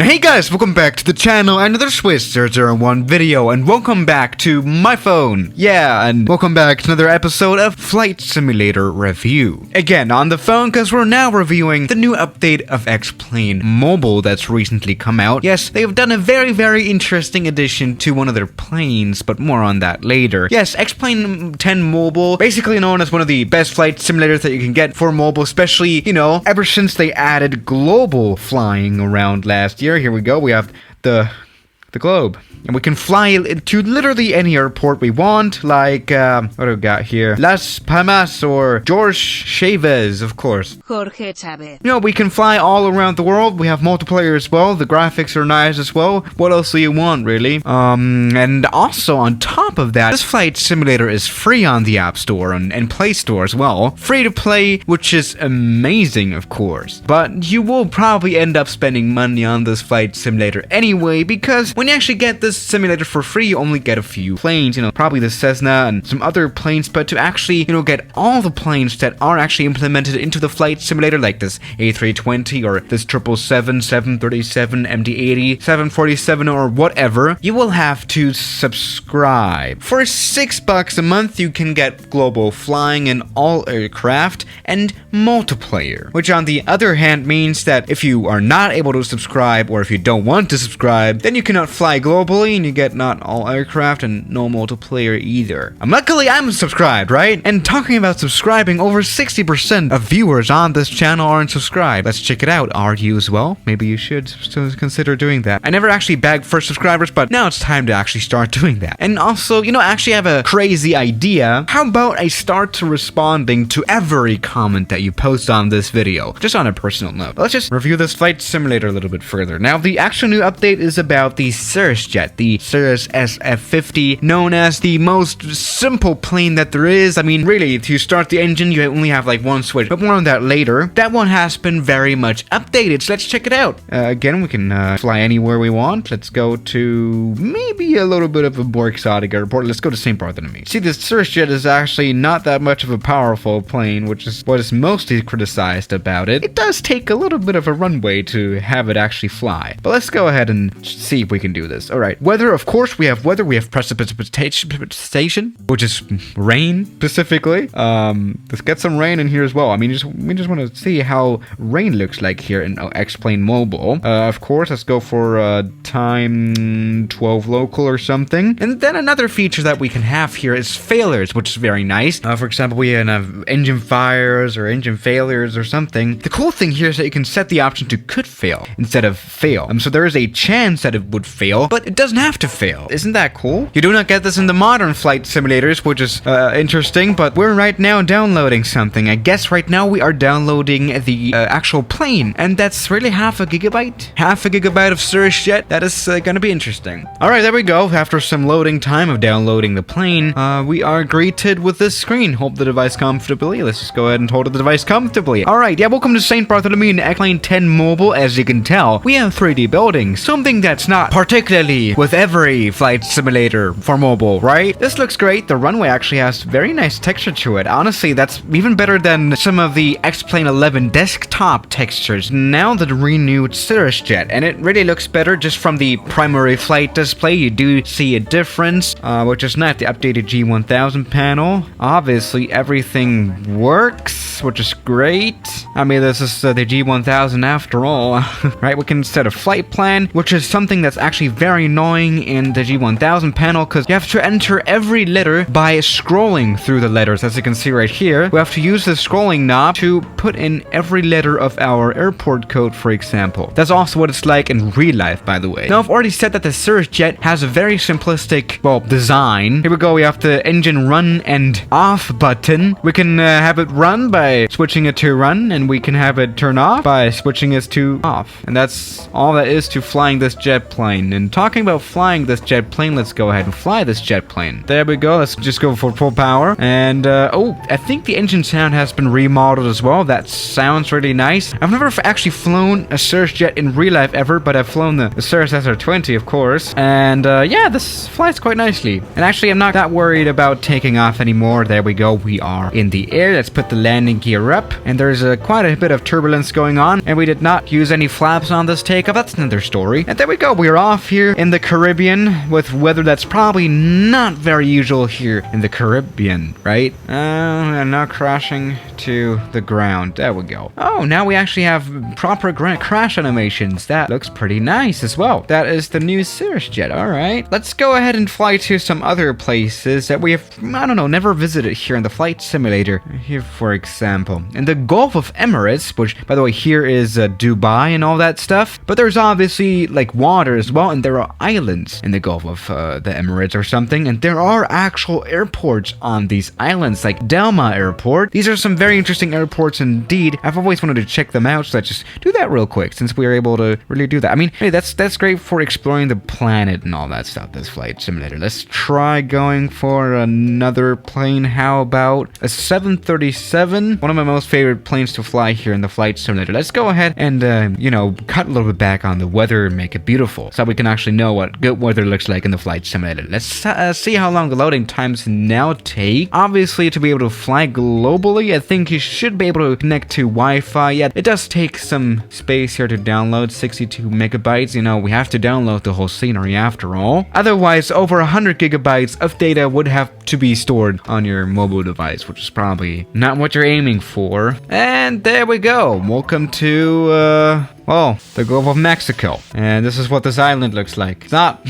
Hey guys, welcome back to the channel, another Swiss 001 video, and welcome back to my phone. Yeah, and welcome back to another episode of Flight Simulator Review. Again, on the phone, because we're now reviewing the new update of X-Plane Mobile that's recently come out. Yes, they've done a very interesting addition to one of their planes, but more on that later. Yes, X-Plane 10 Mobile, basically known as one of the best flight simulators that you can get for mobile, especially, you know, ever since they added global flying around last year. Here we go, we have the globe. And we can fly to literally any airport we want, like, what do we got here? Las Palmas or Jorge Chavez, of course. Jorge Chavez. You know, we can fly all around the world. We have multiplayer as well. The graphics are nice as well. What else do you want, really? And also, on top of that, this flight simulator is free on the App Store and Play Store as well. Free to play, which is amazing, of course. But you will probably end up spending money on this flight simulator anyway, because when you actually get this simulator for free, you only get a few planes, you know, probably the Cessna and some other planes, but to actually, you know, get all the planes that are actually implemented into the flight simulator, like this A320 or this 777, 737, MD-80, 747 or whatever, you will have to subscribe. For $6 a month, you can get global flying in all aircraft and multiplayer, which on the other hand means that if you are not able to subscribe, or if you don't want to subscribe, then you cannot fly globally and you get not all aircraft and no multiplayer either. Luckily, I'm subscribed, right? And talking about subscribing, over 60% of viewers on this channel aren't subscribed. Let's check it out. Are you as well? Maybe you should consider doing that. I never actually begged for subscribers, but now it's time to actually start doing that. And also, you know, I actually have a crazy idea. How about I start responding to every comment that you post on this video, just on a personal note. Let's just review this flight simulator a little bit further. Now, the actual new update is about the Cirrus Jet, the Cirrus SF-50, known as the most simple plane that there is. I mean, really, to start the engine, you only have like one switch, but more on that later. That one has been very much updated, so let's check it out. Again, we can fly anywhere we want. Let's go to maybe a little bit of a more exotic airport. Let's go to St. Bartholomew. See, this Cirrus Jet is actually not that much of a powerful plane, which is what is mostly criticized about it. It does take a little bit of a runway to have it actually fly, but let's go ahead and see if we can do this. All right, weather, of course, we have weather. We have precipitation, which is rain specifically. Let's get some rain in here as well. I mean, we just want to see how rain looks like here in X-Plane Mobile. Of course, let's go for time 12 local or something. And then another feature that we can have here is failures, which is very nice. For example, we can have engine fires or engine failures or something. The cool thing here is that you can set the option to could fail instead of fail. So there is a chance that it would fail, but it doesn't have to fail. Isn't that cool? You do not get this in the modern flight simulators, which is interesting, but we're right now downloading something. I guess right now we are downloading the actual plane, and that's really half a gigabyte of Cirrus Jet. That is gonna be interesting. Alright, there we go. After some loading time of downloading the plane, we are greeted with this screen. Hold the device comfortably. Let's just go ahead and hold the device comfortably. Alright, yeah, welcome to St. Bartholomew and X-Plane 10 Mobile. As you can tell, we have 3D buildings, something that's not particularly with every flight simulator for mobile, right? This looks great. The runway actually has very nice texture to it. Honestly, that's even better than some of the X-Plane 11 desktop textures. Now the renewed Cirrus Jet, and it really looks better just from the primary flight display. You do see a difference, which is not the updated G1000 panel. Obviously, everything works, which is great. I mean, this is the G1000 after all, right? We can set a flight plan, which is something that's actually very annoying in the G1000 panel, because you have to enter every letter by scrolling through the letters. As you can see right here, we have to use the scrolling knob to put in every letter of our airport code, for example. That's also what it's like in real life, by the way. Now, I've already said that the Cirrus Jet has a very simplistic, well, design. Here we go. We have the engine run and off button. We can have it run by switching it to run, and we can have it turn off by switching it to off. And that's all that is to flying this jet plane. plane. And talking about flying this jet plane, let's go ahead and fly this jet plane. There we go. Let's just go for full power. And, oh, I think the engine sound has been remodeled as well. That sounds really nice. I've never actually flown a Cirrus Jet in real life ever, but I've flown the Cirrus SR-20, of course. And, yeah, this flies quite nicely. And actually, I'm not that worried about taking off anymore. There we go. We are in the air. Let's put the landing gear up. And there's quite a bit of turbulence going on. And we did not use any flaps on this takeoff. That's another story. And there we go. We are off here in the Caribbean with weather that's probably not very usual here in the Caribbean, right? And now crashing to the ground. There we go. Oh, now we actually have proper crash animations. That looks pretty nice as well. That is the new Cirrus Jet. All right. Let's go ahead and fly to some other places that we have, I don't know, never visited here in the flight simulator. Here, for example, in the Gulf of Emirates, which, by the way, here is Dubai and all that stuff. But there's obviously, like, water as well, and there are islands in the Gulf of the Emirates or something, and there are actual airports on these islands, like Delma Airport. These are some very interesting airports indeed. I've always wanted to check them out, so let's just do that real quick, since we were able to really do that. I mean, hey, that's great for exploring the planet and all that stuff, this flight simulator. Let's try going for another plane. How about a 737? One of my most favorite planes to fly here in the flight simulator. Let's go ahead and, you know, cut a little bit back on the weather and make it beautiful, so we can actually know what good weather looks like in the flight simulator. Let's see how long the loading times now take. Obviously, to be able to fly globally, I think you should be able to connect to Wi-Fi. Yeah, it does take some space here to download, 62 megabytes. You know, we have to download the whole scenery after all. Otherwise, over 100 gigabytes of data would have to be stored on your mobile device, which is probably not what you're aiming for. And there we go. Welcome to, well, the Gulf of Mexico. And this is what this island looks like. It's not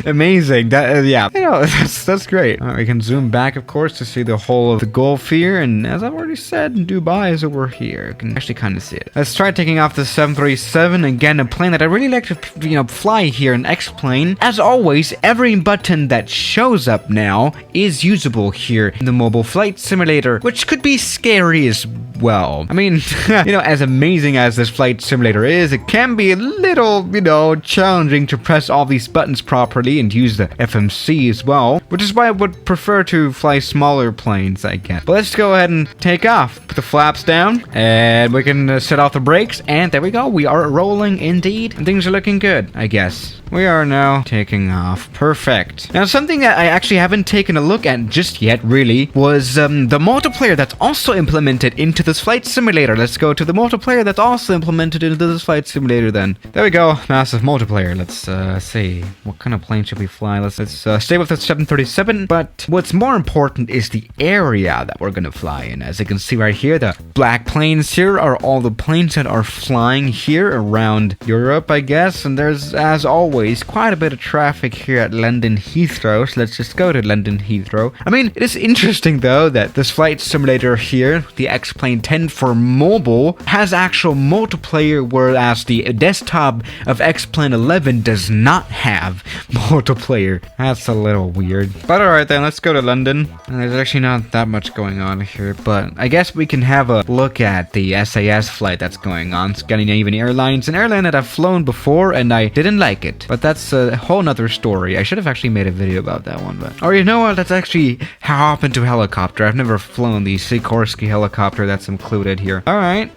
amazing. That, yeah, you know, that's great. We can zoom back, of course, to see the whole of the Gulf here. And as I've already said, Dubai is over here. You can actually kind of see it. Let's try taking off the 737. Again, a plane that I really like to, you know, fly here, an X-plane. As always, every button that shows up now is usable here in the mobile flight simulator, which could be scary as well. I mean, you know, as amazing as this flight simulator is, it can be a little, you know, challenging to press all these buttons properly and use the FMC as well, which is why I would prefer to fly smaller planes, I guess. But let's go ahead and take off. Put the flaps down, and we can set off the brakes, and there we go. We are rolling indeed, and things are looking good, I guess. We are now taking off. Perfect. Now, something that I actually haven't taken a look at just yet, really, was the multiplayer that's also implemented into this flight simulator. Let's go to the multiplayer that's also implemented into this flight simulator then. There we go. Massive multiplayer. Let's see. What kind of plane should we fly? Let's stay with the 737, but what's more important is the area that we're gonna fly in. As you can see right here, the black planes here are all the planes that are flying here around Europe, I guess, and there's, as always, quite a bit of traffic here at London Heathrow, so let's just go to London Heathrow. I mean, it is interesting though that this flight simulator here, the X-Plane 10 for mobile, has actual multiplayer, whereas the desktop of X-Plane 11 does not have multiplayer. That's a little weird. But alright then, let's go to London. And there's actually not that much going on here, but I guess we can have a look at the SAS flight that's going on. Scandinavian Airlines, an airline that I've flown before and I didn't like it. But that's a whole nother story. I should have actually made a video about that one, but... Or you know what, let's actually hop into a helicopter. I've never flown the Sikorsky helicopter that's included here. Alright,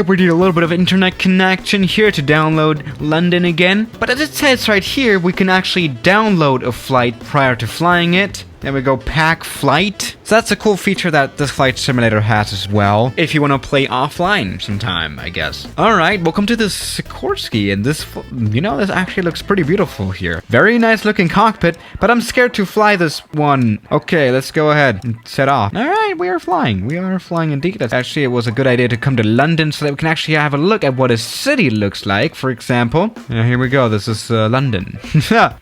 we need a little bit of internet connection here to download London again. But as it says right here, we can actually download a flight prior to flying it. There we go, pack flight. So that's a cool feature that this flight simulator has as well, if you want to play offline sometime, I guess. Alright, welcome to the Sikorsky, and this, you know, this actually looks pretty beautiful here. Very nice looking cockpit, but I'm scared to fly this one. Okay, let's go ahead and set off. Alright, we are flying. We are flying indeed. Actually, it was a good idea to come to London so that we can actually have a look at what a city looks like, for example. Here we go, this is London.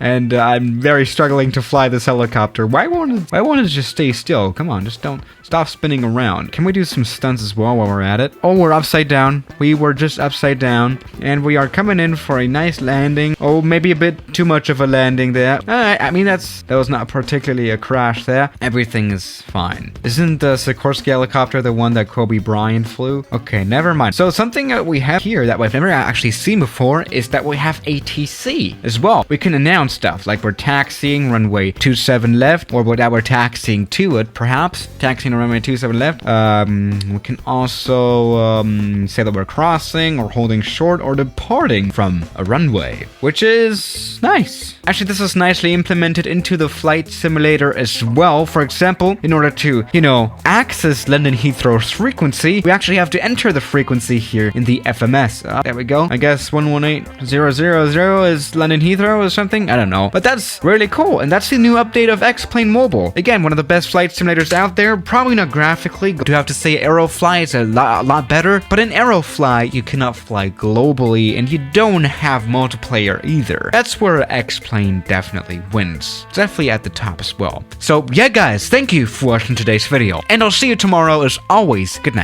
And I'm very struggling to fly this helicopter. Why won't it just stay still? Come on, just don't stop spinning around. Can we do some stunts as well while we're at it? Oh, we're upside down. We were just upside down, and we are coming in for a nice landing. Oh, maybe a bit too much of a landing there. I mean, that was not particularly a crash there. Everything is fine. Isn't the Sikorsky helicopter the one that Kobe Bryant flew? Okay, never mind. So something that we have here that we've never actually seen before is that we have ATC as well. We can announce stuff like we're taxiing runway 27 left, or that we're taxiing to it, perhaps. Taxiing on runway 27 left. We can also say that we're crossing or holding short or departing from a runway, which is nice. Actually, this is nicely implemented into the flight simulator as well. For example, in order to, access London Heathrow's frequency, we actually have to enter the frequency here in the FMS. There we go. I guess 118000 is London Heathrow or something. I don't know. But that's really cool. And that's the new update of X-Plane Mobile. Again, one of the best flight simulators out there. Probably not graphically. Do have to say Aerofly is a lot better. But in Aerofly, you cannot fly globally, and you don't have multiplayer either. That's where X-Plane definitely wins. It's definitely at the top as well. So yeah, guys, thank you for watching today's video. And I'll see you tomorrow. As always, good night.